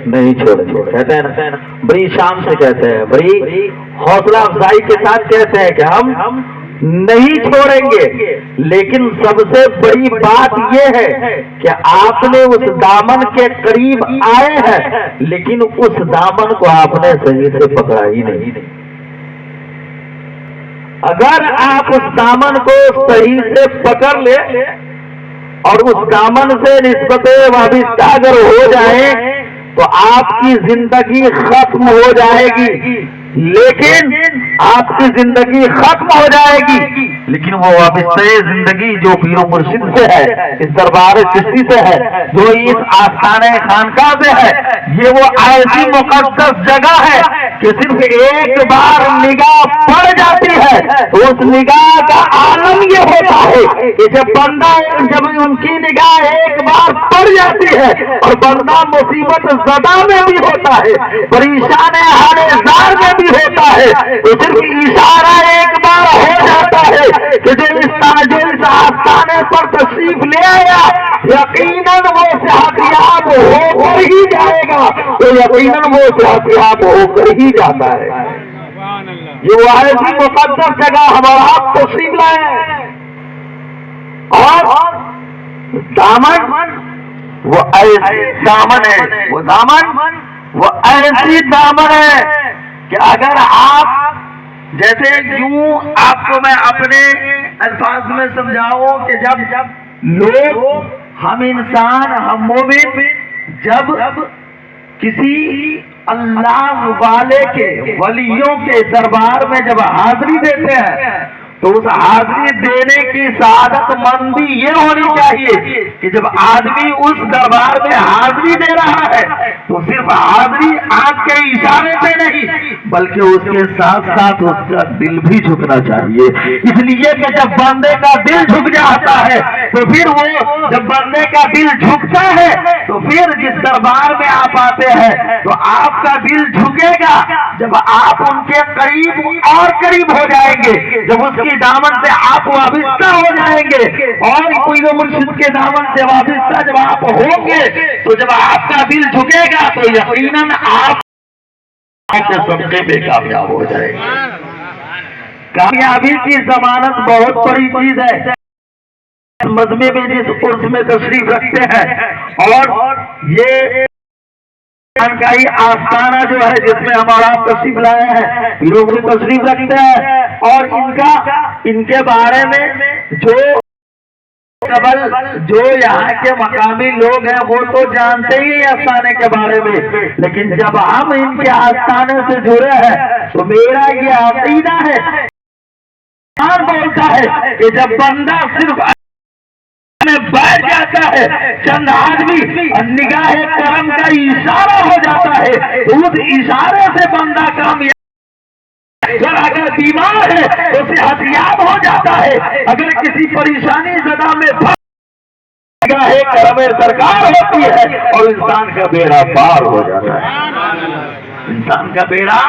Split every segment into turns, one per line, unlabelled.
نہیں چھوڑیں گے۔ کہتے ہیں نا بڑی شان سے کہتے ہیں، بڑی حوصلہ افزائی کے ساتھ کہتے ہیں کہ ہم نہیں چھوڑیں گے، لیکن سب سے بڑی بات یہ ہے کہ آپ نے اس دامن کے قریب آئے ہیں لیکن اس دامن کو آپ نے صحیح سے پکڑا ہی نہیں۔ اگر آپ اس دامن کو صحیح سے پکڑ لے اور اس دامن سے نسبت وابستہ اگر ہو جائے تو آپ کی زندگی ختم ہو جائے گی، لیکن آپ کی زندگی ختم ہو جائے گی لیکن وہ وابستہ زندگی جو پیر و مرشد سے ہے، اس دربار چشتی سے ہے، جو اس آستانہ خانقاہ سے ہے، یہ وہ ایسی مقدس جگہ ہے کہ صرف ایک بار نگاہ پڑ جاتی ہے تو اس نگاہ کا عالم یہ ہوتا ہے کہ جب ان کی نگاہ ایک بار پڑ جاتی ہے اور بندہ مصیبت زدہ میں بھی ہوتا ہے، پریشان حال زار میں بھی ہوتا ہے، تو صرف اشارہ ایک بار ہو جاتا ہے کہ جو اس آستانے پر تشریف لے آیا یقیناً وہ صحتیاب ہو کر ہی جائے گا، تو یقیناً وہ صحتیاب ہو کر ہی جاتا ہے۔ یہ وہ ایسی مقدس جگہ ہمارا آپ تشریف لائے اور دامن وہ ایسی دامن ہے، وہ دامن وہ ایسی دامن ہے کہ اگر آپ جیسے یوں آپ کو میں اپنے الفاظ میں سمجھاؤں کہ جب لوگ ہم انسان ہم مومن جب کسی اللہ والے کے ولیوں کے دربار میں جب حاضری دیتے ہیں تو اس حاضری دینے کی سعادت مندی یہ ہونی چاہیے کہ جب آدمی اس دربار میں حاضری دے رہا ہے تو صرف حاضری آنکھ کے اشارے سے نہیں بلکہ اس کے ساتھ ساتھ اس کا دل بھی جھکنا چاہیے، اس لیے کہ جب بندے کا دل جھک جاتا ہے تو پھر وہ جب بندے کا دل جھکتا ہے تو پھر جس دربار میں آپ آتے ہیں تو آپ کا دل جھکے گا، جب آپ ان کے قریب اور قریب ہو جائیں گے، جب اس کی دامن سے آپ وابستہ ہو جائیں گے اور کوئی مرشد کے دامن سے وابستہ جب آپ ہوں گے تو جب آپ کا دل جھکے گا تو یقیناً آپ کے صدقے میں کامیاب ہو جائے گا۔ کامیابی کی ضمانت بہت بڑی چیز ہے۔ مجمع میں جس عرس میں تشریف رکھتے ہیں اور یہ خانقاہی آستانہ جو ہے جس میں ہمارا تشریف لائے ہیں پیروں سے تشریف رکھتے ہیں اور ان کے بارے میں جو یہاں کے مقامی لوگ ہیں وہ تو جانتے ہی آستانے کے بارے میں، لیکن جب ہم ان کے آستانے سے جڑے ہیں تو میرا یہ عقیدہ ہے بولتا ہے کہ جب بندہ صرف میں بیٹھ جاتا ہے چند آدمی نگاہ کرم کا اشارہ ہو جاتا ہے تو اس اشارے سے بندہ کامیاب، اگر بیمار ہے تو صحتیاب ہو جاتا ہے، اگر کسی پریشانی زدہ میں نگاہ کرم سرکار ہوتی ہے اور انسان کا بیڑا پار ہو جاتا ہے، انسان کا بیڑا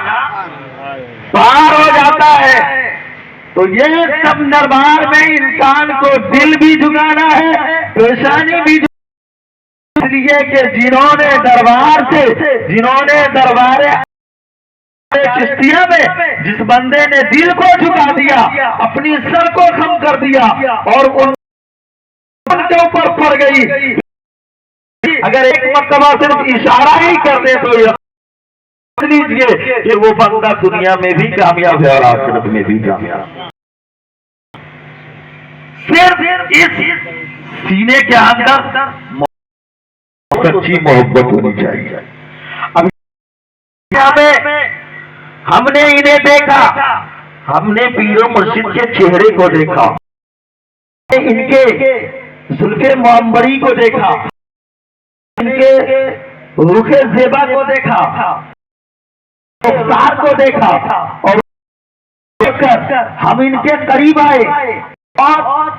پار ہو جاتا ہے۔ تو یہ سب دربار میں انسان کو دل بھی جھکانا ہے، پریشانی بھی اس لیے کہ جنہوں نے دربار چشتیہ میں جس بندے نے دل کو جھکا دیا، اپنی سر کو خم کر دیا اور ان کے اوپر پڑ گئی، اگر ایک مرتبہ صرف اشارہ ہی کر دے تو لیجیے کہ وہ بندہ دنیا میں بھی کامیاب ہے اور آخرت میں بھی کامیاب۔ صرف اس سینے کے اندر سچی محبت ہونی چاہیے۔ اب ہم نے انہیں دیکھا، ہم نے پیر و مرشد کے چہرے کو دیکھا، ان کے زلف معمبری کو دیکھا، ان کے رخ زیبا کو دیکھا، رخسار کو دیکھا اور ہم ان کے قریب آئے اور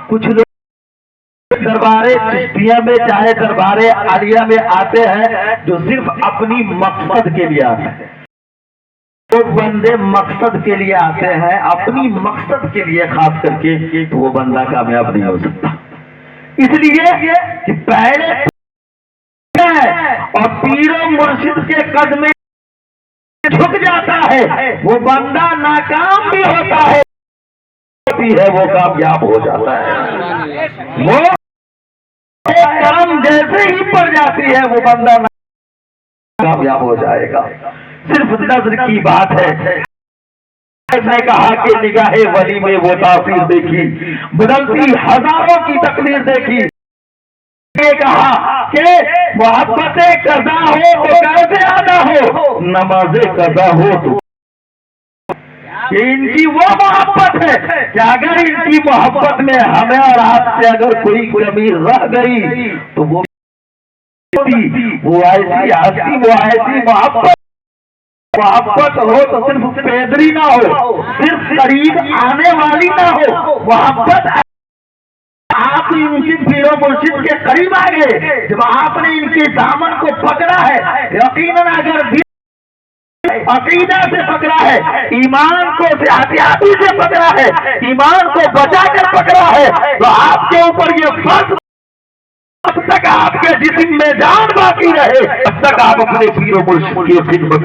کچھ لوگ دربار چشتیہ میں چاہے دربار عالیہ میں آتے ہیں جو صرف اپنی مقصد کے لیے آتے ہیں، وہ بندے مقصد کے لیے آتے ہیں، اپنی مقصد کے لیے خاص کر کے تو وہ بندہ کامیاب نہیں ہو سکتا، اس لیے کہ پہلے اور پیر و مرشد کے قدمے جھک جاتا ہے، وہ بندہ ناکام بھی ہوتا ہے وہ کامیاب ہو جاتا ہے۔ وہ کرم جیسے ہی پڑ جاتی ہے وہ بندہ کامیاب ہو جائے گا۔ صرف نظر کی بات ہے۔ نے کہا کہ نگاہ ولی میں وہ تاثیر دیکھی، بدلتی ہزاروں کی تقدیر دیکھی۔ نے کہا کہ محبت قضا ہو تو کیسے ادا ہو، نماز قضا ہو تو کہ ان کی وہ محبت ہے کہ اگر ان کی محبت میں ہمیں اور آپ سے اگر کوئی کمی رہ گئی تو وہ ایسی ہستی، وہ ایسی محبت ہو تو صرف پیدری نہ ہو، صرف قریب آنے والی نہ ہو، محبت آپ ان کی پیر و مرشد کے قریب آ گئے، جب آپ نے ان کے دامن کو پکڑا ہے، یقیناً اگر عقیدہ سے پکڑا ہے، ایمان کو احتیاطی سے پکڑا ہے، ایمان کو بچا کر پکڑا ہے، تو آپ کے اوپر یہ فرض اب تک آپ کے جسم میں جان باقی رہے اب تک آپ اپنے پیر و مرشد کی خدمت،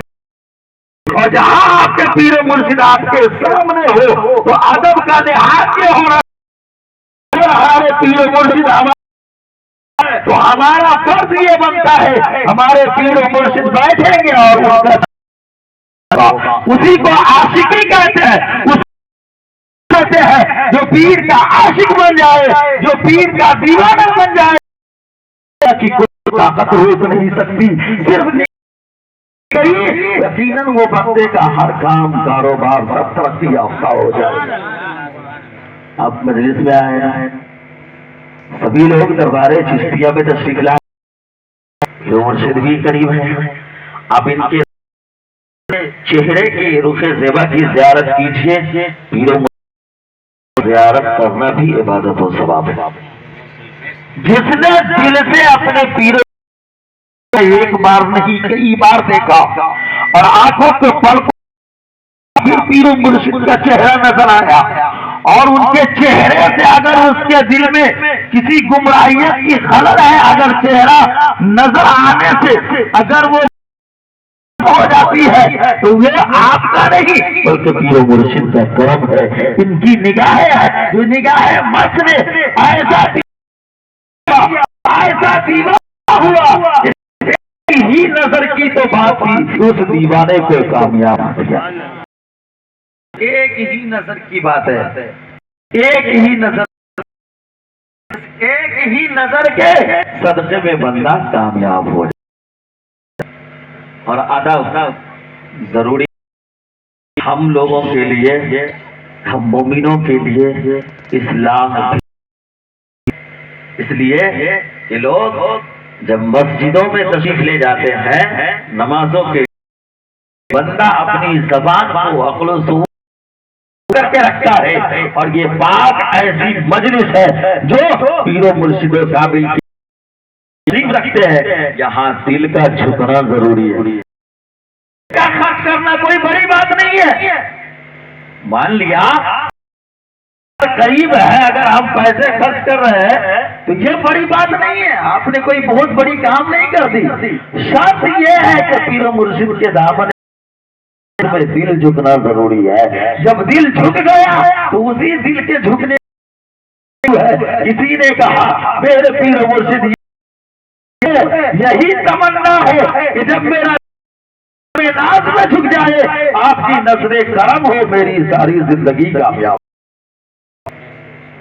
اور جہاں آپ کے پیر و مرشد آپ کے سامنے ہو تو ادب کا لحاظ یہ ہو رہا ہے، ہمارے پیر و مرشد ہمارے تو ہمارا فرض یہ بنتا ہے ہمارے پیر و مرشد بیٹھیں گے اور اسی کو عاشقی کہتے ہیں، اس کہتے ہیں جو پیر کا عاشق بن جائے، جو پیر کا دیوانہ بن جائے کی کوئی طاقت روک نہیں سکتی، صرف یقیناً وہ بندے کا ہر کام کاروبار سب ترقی یافتہ ہو جائے۔ اب مجلس میں آئے ہیں سبھی لوگ دربار چشتیہ میں تشریف لائے، جو مرشد بھی قریب ہے، اب ان کے چہرے کے رخ زیبا کی زیارت کیجیے۔ پیر و زیارت کرنا بھی عبادت و ثواب ہے۔ جس نے دل سے اپنے پیر ایک بار نہیں کئی بار دیکھا اور آنکھوں کے پلکوں پیر و مرشد کا چہرہ نظر آیا، اور ان کے چہرے سے اگر اس کے دل میں کسی گمراہیت کی خلل ہے، اگر چہرہ نظر آنے سے اگر وہ ہو جاتی ہے تو یہ آپ کا نہیں بلکہ پیر و مرشد کا کرم ہے، ان کی نگاہیں ہیں، جو نگاہیں مس نے ایسا دیوانہ ہوا ہی نظر کی تو بات تھی، اس دیوانے کو کامیاب کیا۔ ایک ہی نظر کی بات ہے، ایک ہی نظر کے صدقے میں بندہ کامیاب ہو جائے۔ اور ادب ضروری ہم لوگوں کے لیے، ہم مومنوں کے لیے اسلام، اس لیے کہ لوگ جب مسجدوں میں تشریف لے جاتے ہیں نمازوں کے، بندہ اپنی زبان کو عقل و شعور کر کے رکھتا ہے، اور یہ بات ایسی مجلس ہے جو پیر و مرشد قابل رکھتے ہیں، یہاں دل کا جھکنا ضروری ہے۔ کا خرچ کرنا کوئی بڑی بات نہیں ہے، مان لیا قریب ہے اگر ہم پیسے خرچ کر رہے ہیں تو یہ بڑی بات نہیں ہے، آپ نے کوئی بہت بڑی کام نہیں کر دی۔ شرط یہ ہے کہ پیر و مرشد کے دامن میں دل جھکنا ضروری ہے۔ جب دل جھک گیا تو اسی دل کے جھکنے کسی نے کہا میرے پیر و مرشد یہی تمنا ہے کہ جب میرا ناز میں جھک جائے، آپ کی نظر کرم ہو، میری ساری زندگی کامیاب۔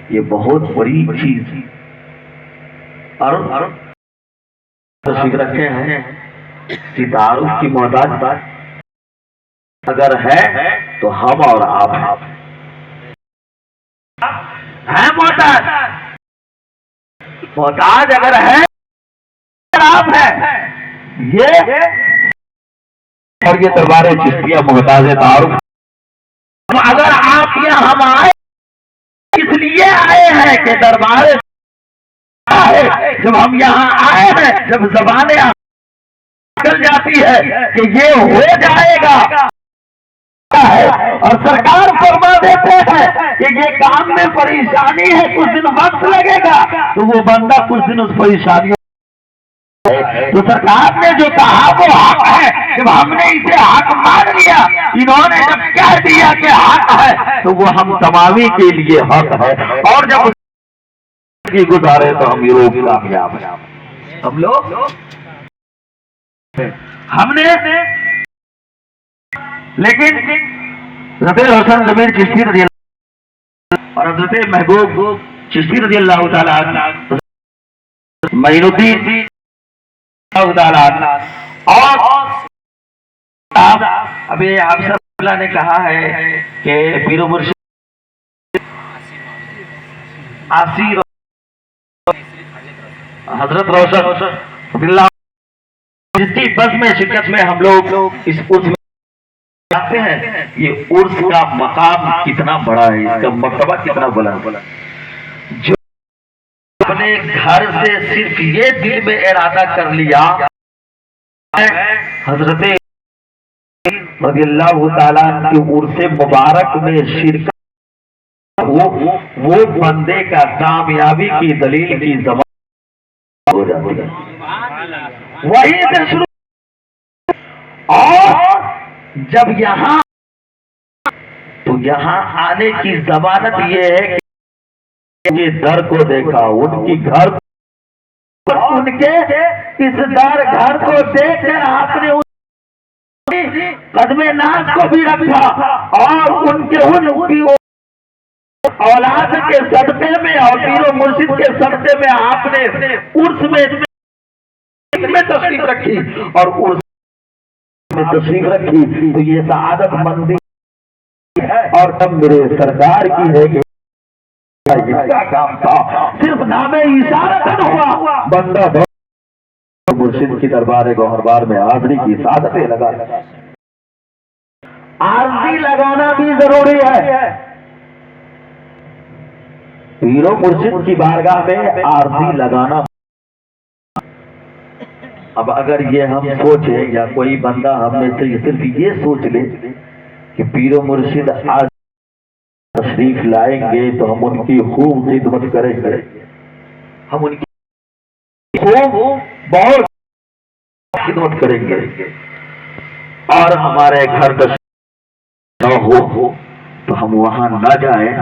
یہ بہت بڑی چیز اور تشریف رکھے ہیں، ستاروں کی محتاج اگر ہے تو ہم اور آپ ہیں، محتاج اگر ہے آپ ہیں، یہ اور یہ دربار چشتیہ محتاج تعارف۔ اگر آپ یہاں ہم آئے اس لیے آئے ہیں کہ دربار جب ہم یہاں آئے ہیں، جب زبانیں چل جاتی ہے کہ یہ ہو جائے گا اور سرکار فرما دیتے ہیں کہ یہ کام میں پریشانی ہے، کچھ دن وقت لگے گا، تو وہ بندہ کچھ دن اس پریشانی تو سرکار نے جو کہا وہ حق ہے. جب ہم نے اسے حق مان لیا, انہوں نے جب کہہ دیا کہ حق ہے, تو وہ ہم تمامی کے لیے حق ہے. اور جب کی گزارے تو ہم لوگ کامیاب ہیں. ہم لوگ ہم نے لیکن حضرت حسن ضمیر چشتی رضی اللہ اور حضرت محبوب چشتی رضی اللہ تعالیٰ عنہ, معین الدین اور ابھی آپ صلی اللہ نے کہا ہے کہ پیر و مرشد آسی حضرت روشن جس کی بس میں شرکت میں ہم لوگ اس عرس میں جاتے ہیں. یہ عرس کا مقام کتنا بڑا ہے, اس کا مرتبہ کتنا بلند ہے. جو اپنے گھر سے صرف یہ دل میں ارادہ کر لیا حضرت رضی اللہ تعالیٰ کی عرس مبارک میں شرکت, وہ بندے کا کامیابی کی دلیل کی زبان ہو جاتی ہے. وہی سے شروع. اور جب یہاں تو یہاں آنے کی ضمانت یہ ہے کہ در کو دیکھا, ان کی گھر, ان کے اس گھر کو دیکھ کر آپ نے قدم ناز کو بھی رکھا, اور ان کے ان اولاد کے صدقے میں اور پیر و مرشد کے صدقے میں آپ نے عرس میں تشریف رکھی. اور عرس میں تشریف رکھی تو یہ سعادت مندی ہے, اور تب میرے سرکار کی ہے کہ کا کام تھا صرف نام اشارت ہوا, بندہ مرشد کی دربار گوہربار میں حاضری کی سعادتیں لگا. عارضی لگانا بھی ضروری ہے. پیر و مرشد کی بارگاہ میں عارضی لگانا. اب اگر یہ ہم سوچیں یا کوئی بندہ ہم میں سے صرف یہ سوچ لے کہ پیر و مرشد آج تشریف لائیں گے تو ہم ان کی خوب خدمت کریں گے, ہم ان کی خوب بہت خدمت کریں گے, اور ہمارے گھر تشریف نہ ہو تو ہم وہاں نہ جائیں,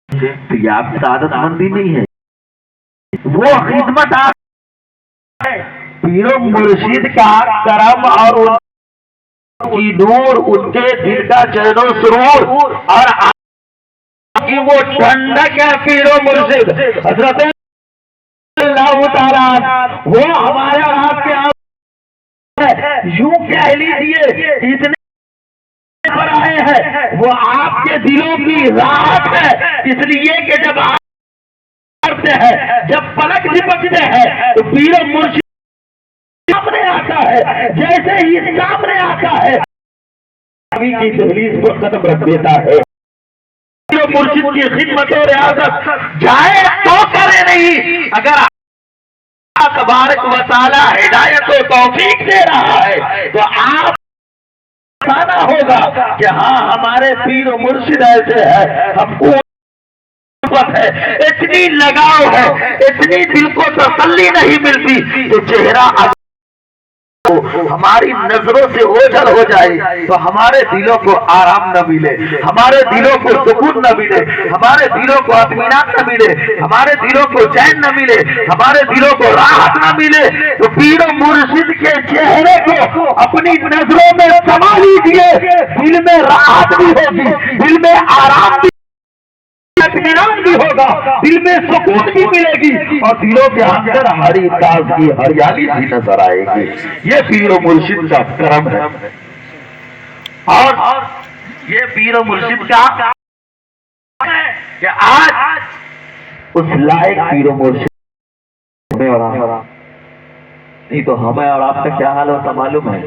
تو یہ آپ سعادت مندی نہیں ہے. وہ خدمت آپ پیر و مرشد کا کرم اور ان کی نور, ان کے دل کا چین و سرور, اور آپ کی وہ ٹھنڈک ہے پیر و مرشد حضرت اللہ تعالیٰ, وہ ہمارے اور آپ کے یوں کہہ لیجیے اتنے پر آئے ہیں, وہ آپ کے دلوں کی راحت ہے. اس لیے کہ جب آپ ہیں, جب پلک جھپکتے ہیں تو پیر و مرشد سامنے آتا ہے. جیسے ہی سامنے آتا ہے ابھی کی دہلیز پر قدم رکھ دیتا ہے. پیر و مرشد کی خدمت و ریاضت جائے تو کرے نہیں. اگر اللہ تبارک و تعالی ہدایت و توفیق دے رہا ہے تو آپ بتانا ہوگا کہ ہاں ہمارے پیر و مرشد ایسے ہیں, ہم کو ہے, اتنی لگاؤ ہے, اتنی دل کو تسلی نہیں ملتی تو چہرہ ہماری نظروں سے اوجھل ہو جائے تو ہمارے دلوں کو آرام نہ ملے, ہمارے دلوں کو سکون نہ ملے, ہمارے دلوں کو اطمینان نہ ملے, ہمارے دلوں کو چین نہ ملے, ہمارے دلوں کو راحت نہ ملے. تو پیر و مرشد کے چہرے کو اپنی نظروں میں سما لیجیے, دل میں راحت بھی ہوگی, دل میں آرام بھی, اطمینان بھی ہوگا, دل میں سکون بھی ملے گی, اور دلوں کے اندر ہری تازگی ہریالی بھی نظر آئے گی. یہ پیر و مرشد کا کرم ہے, اور یہ پیر و مرشد کا ہے کہ آج اس لائق پیر و مرشد نہیں تو ہمیں اور آپ کا کیا حال ہوتا معلوم ہے.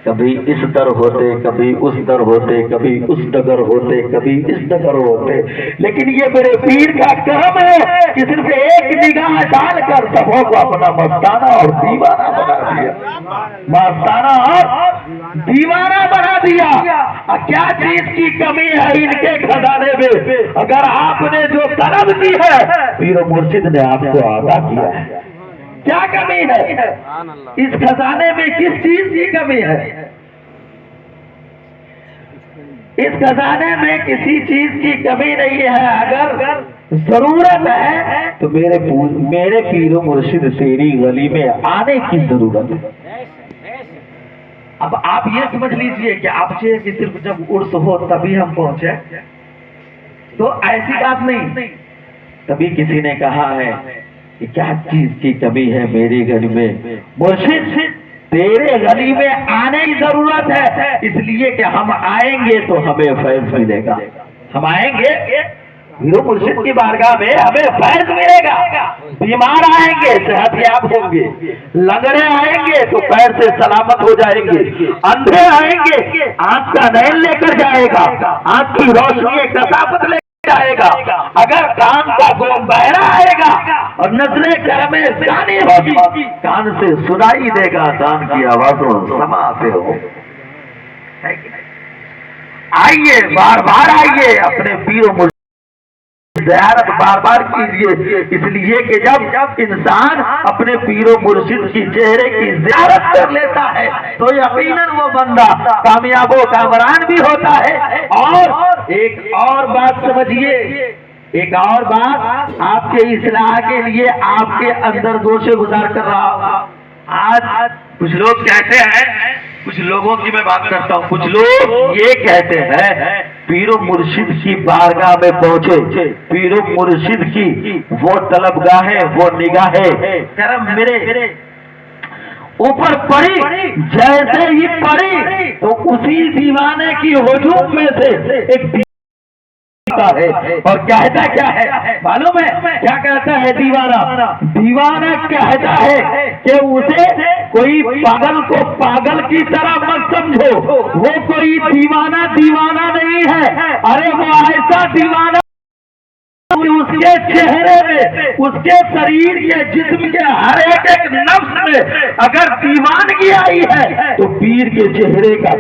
کبھی اس در ہوتے, کبھی اس در ہوتے, کبھی اس ڈگر ہوتے, کبھی اس ڈگر ہوتے. لیکن یہ میرے پیر کا کرم ہے کہ صرف ایک نگاہ ڈال کر سبوں کو اپنا مستانہ اور دیوانہ بنا دیا, مستانہ اور دیوانہ بنا دیا. کیا چیز کی کمی ہے ان کے خزانے میں؟ اگر آپ نے جو طلب کی ہے پیر و مرشد نے آپ کو عطا کیا ہے. کیا کمی ہے؟ اس خزانے میں کس چیز کی کمی ہے؟ اس خزانے میں کسی چیز کی کمی نہیں ہے. اگر ضرورت ہے تو میرے پیر و مرشد تیری گلی میں آنے کی ضرورت ہے. اب آپ یہ سمجھ لیجئے کہ آپ چاہیے کہ صرف جب عرس ہو تبھی ہم پہنچے، تو ایسی بات نہیں. تبھی کسی نے کہا ہے کہ کیا چیز کی کمی ہے میری گلی میں؟ مرشد تیرے گلی میں آنے کی ضرورت ہے، اس لیے کہ ہم آئیں گے تو ہمیں فیض ملے گا. ہم آئیں گے پیر و مرشد کی بارگاہ میں ہمیں فیض ملے گا. بیمار آئیں گے صحت یاب ہوں گے، لنگڑے آئیں گے تو پیر سے سلامت ہو جائیں گے، اندھے آئیں گے آنکھ کا نین لے کر جائے گا، آنکھ کی روشنی کثافت لے جائے گا. اگر کان کا گوم بہرا آئے گا اور نظریں کرم ثانی ہوگی، کان سے سنائی دے گا، کان کی آوازوں سما سے ہو. آئیے بار بار آئیے، اپنے پیر و مرشد زیارت بار بار کیجیے، اس لیے کہ جب انسان اپنے پیر و مرشد کی چہرے کی زیارت کر لیتا ہے تو یقیناً وہ بندہ کامیاب و کامران بھی ہوتا ہے. اور ایک اور بات سمجھیے، ایک اور بات آپ کے اصلاح کے لیے آپ کے اندر گوشے گزار کر رہا ہوں. آج کچھ لوگ کہتے ہیں، کچھ لوگوں کی میں بات کرتا ہوں، کچھ لوگ یہ کہتے ہیں پیر و مرشد کی بارگاہ میں پہنچے، پیر و مرشد کی وہ طلبگاہیں، وہ نگاہیں کرم میرے اوپر پڑی، جیسے ہی پڑی تو اسی دیوانے کی ہجوم میں سے ایک ہے. اور کہتا کیا ہے معلوم ہے؟ کیا کہتا ہے دیوانہ؟ دیوانہ کہتا ہے کہ اسے کوئی پاگل کو پاگل کی طرح مت سمجھو، وہ کوئی دیوانہ نہیں ہے. ارے وہ ایسا دیوانہ اس کے چہرے میں، اس کے شریر کے جسم کے ہر ایک نفس میں اگر دیوانگی آئی ہے تو پیر کے چہرے کا،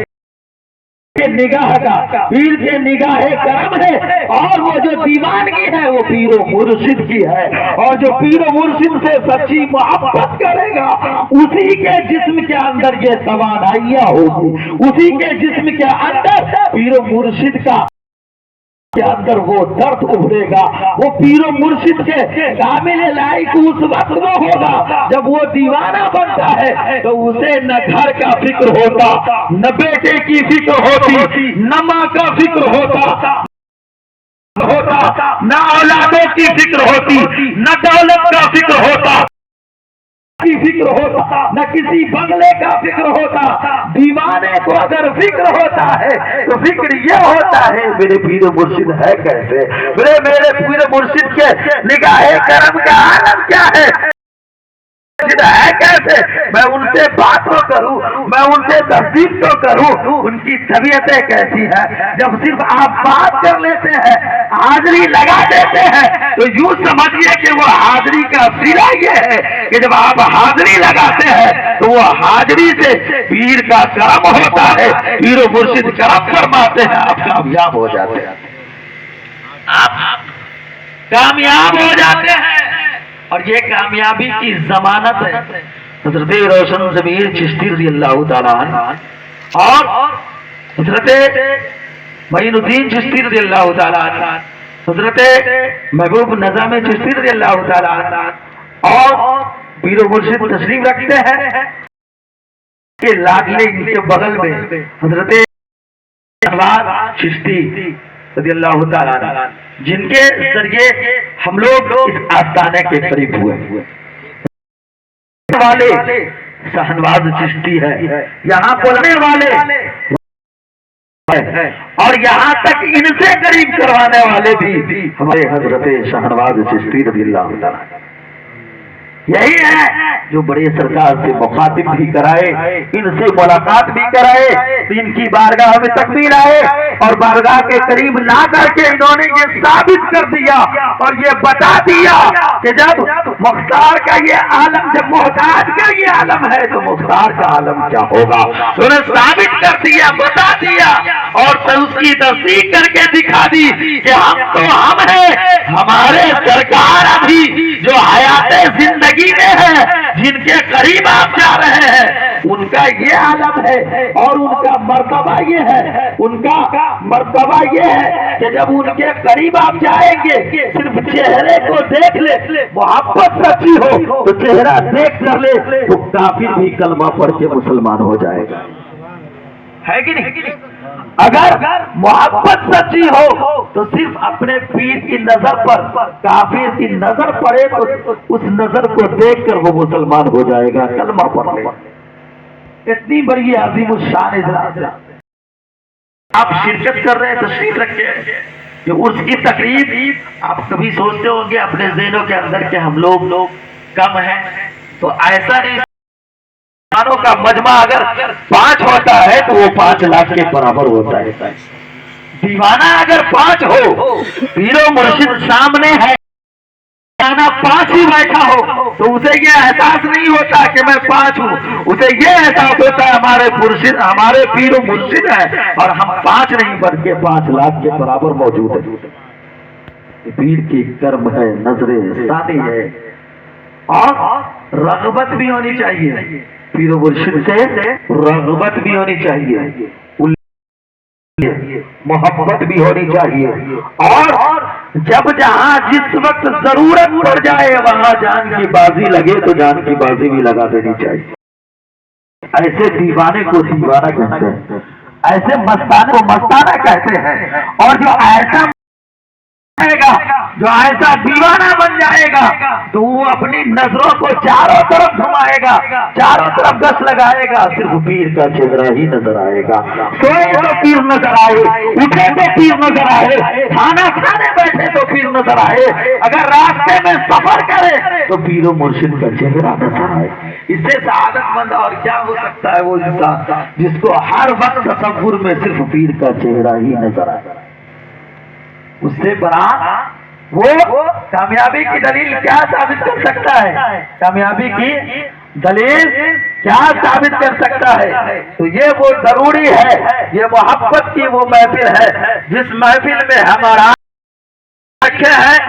نگاہ کا، پیر کے نگاہ کرم ہے. اور وہ جو دیوانگی ہے وہ پیر و مرشد کی ہے. اور جو پیر و مرشد سے سچی محبت کرے گا اسی کے جسم کے اندر یہ توانائیاں ہوگی، اسی کے جسم کے اندر پیر و مرشد کا کے اندر وہ درد ابھرے گا. وہ پیر و مرشد کے کامل لائق اس وقت وہ ہوگا جب وہ دیوانہ بنتا ہے تو اسے نہ گھر کا فکر ہوتا، نہ بیٹے کی فکر ہوتی، نہ ماں کا فکر ہوتا، نہ اولادوں کی فکر ہوتی، نہ دولت کا فکر ہوتا، کی فکر ہوتا، نہ کسی بنگلے کا فکر ہوتا. دیوانے کو اگر فکر ہوتا ہے تو فکر یہ ہوتا ہے میرے پیر و مرشد ہے کیسے، میرے پیر و مرشد کے نگاہ کرم کا عالم کیا ہے کیسے، میں ان سے بات تو کروں، میں ان سے تصدیق تو کروں، ان کی طبیعتیں کیسی ہیں. جب صرف آپ بات کر لیتے ہیں، حاضری لگا دیتے ہیں تو یوں سمجھیے کہ وہ حاضری کا سرا یہ ہے کہ جب آپ حاضری لگاتے ہیں تو وہ حاضری سے پیر کا کرم ہوتا ہے، پیر و مرشد کرم فرماتے ہیں، آپ کامیاب ہو جاتے ہیں، آپ کامیاب ہو جاتے ہیں. اور یہ کامیابی کی ضمانت ہے حضرت روشن ضمیر چشتی رضی اللہ تعالیٰ عنہ اور حضرت معین الدین چشتی رضی اللہ تعالیٰ عنہ، حضرت محبوب نظام چشتی رضی اللہ تعالیٰ عنہ اور پیر و مرشد تشریف رکھتے ہیں کہ لاڈلے ان کے بغل میں حضرت چشتی رضی اللہ تعالیٰ عنہ، جن کے ذریعے ہم لوگ اس آستانے کے قریب ہوئے والے شہنواز چشتی ہے، یہاں بولنے والے اور یہاں تک ان سے قریب کروانے والے بھی ہمارے حضرت شہنواز چشتی رضی اللہ تعالیٰ عنہ. یہی ہے جو بڑے سرکار سے مخاطب بھی کرائے، ان سے ملاقات بھی کرائے، ان کی بارگاہ میں تکمیل آئے اور بارگاہ کے قریب لا کر کے انہوں نے یہ ثابت کر دیا اور یہ بتا دیا کہ جب مختار کا یہ عالم، جب محتاج کا یہ عالم ہے تو مختار کا عالم کیا ہوگا. انہوں نے ثابت کر دیا، بتا دیا اور پھر اس کی تصدیق کر کے دکھا دی کہ ہم تو ہم ہیں، ہمارے سرکار ابھی جو حیات زندگی میں ہے جن کے قریب آپ جا رہے ہیں ان کا یہ عالم ہے اور ان کا مرتبہ یہ ہے، ان کا مرتبہ یہ ہے کہ جب ان کے قریب آپ جائیں گے صرف چہرے کو دیکھ لے، محبت سچی ہو تو چہرہ دیکھ کر لے تو کافر بھی کلمہ پڑھ کے مسلمان ہو جائے گا، ہے کہ نہیں؟ اگر محبت سچی ہو تو صرف اپنے پیر کی نظر پر کافر کی نظر پڑے تو اس نظر کو دیکھ کر وہ مسلمان ہو جائے گا، کلمہ پڑھ لے گا۔ اتنی بڑی عظیم الشان اجلاس ہے، آپ شرکت کر رہے ہیں، تشریف رکھے کہ اس کی تقریب آپ کبھی سوچتے ہوں گے اپنے ذہنوں کے اندر کہ ہم لوگ کم ہیں، تو ایسا نہیں، انسانوں کا مجمع اگر 5 ہوتا ہے تو وہ 5 لاکھ کے برابر ہوتا ہے۔ دیوانہ اگر 5 ہو، پیر و مرشد سامنے ہے، دیوانہ 5 ہی بیٹھا ہو تو اسے یہ احساس نہیں ہوتا کہ میں 5 ہوں، اسے یہ احساس ہوتا ہے ہمارے مرشد، ہمارے پیر و مرشد ہیں اور ہم 5 نہیں بلکہ 5 لاکھ کے برابر موجود ہیں۔ پیر کی کرم ہے، نظر ثانی ہے اور رغبت بھی ہونی چاہیے، پیر و مرشد سے رغبت بھی ہونی چاہیے، محبت بھی ہونی چاہیے، اور جب جہاں جس وقت ضرورت پڑ جائے وہاں جان کی بازی لگے تو جان کی بازی بھی لگا دینی چاہیے۔ ایسے دیوانے کو دیوانہ کہتے ہیں، ایسے مستانے کو مستانہ کہتے ہیں، اور جو ایسا جو ایسا دیوانہ بن جائے گا تو وہ اپنی نظروں کو چاروں طرف گھمائے گا، چاروں طرف گس لگائے گا، صرف پیر کا چہرہ ہی نظر آئے گا، سوئے تو پیر نظر آئے، اٹھے تو پیر نظر آئے، کھانا کھانے بیٹھے تو پیر نظر آئے، اگر راستے میں سفر کرے تو پیر و مرشد کا چہرہ نظر آئے۔ اس سے سعادت مند اور کیا ہو سکتا ہے وہ انسان جس کو ہر وقت تصور میں صرف پیر کا چہرہ ہی نظر آئے۔ اس سے بڑا وہ کامیابی کی دلیل کیا ثابت کر سکتا ہے؟ کامیابی کی دلیل کیا ثابت کر سکتا ہے؟ تو یہ وہ ضروری ہے، یہ محبت کی وہ محفل ہے جس محفل میں ہمارا رکھے ہیں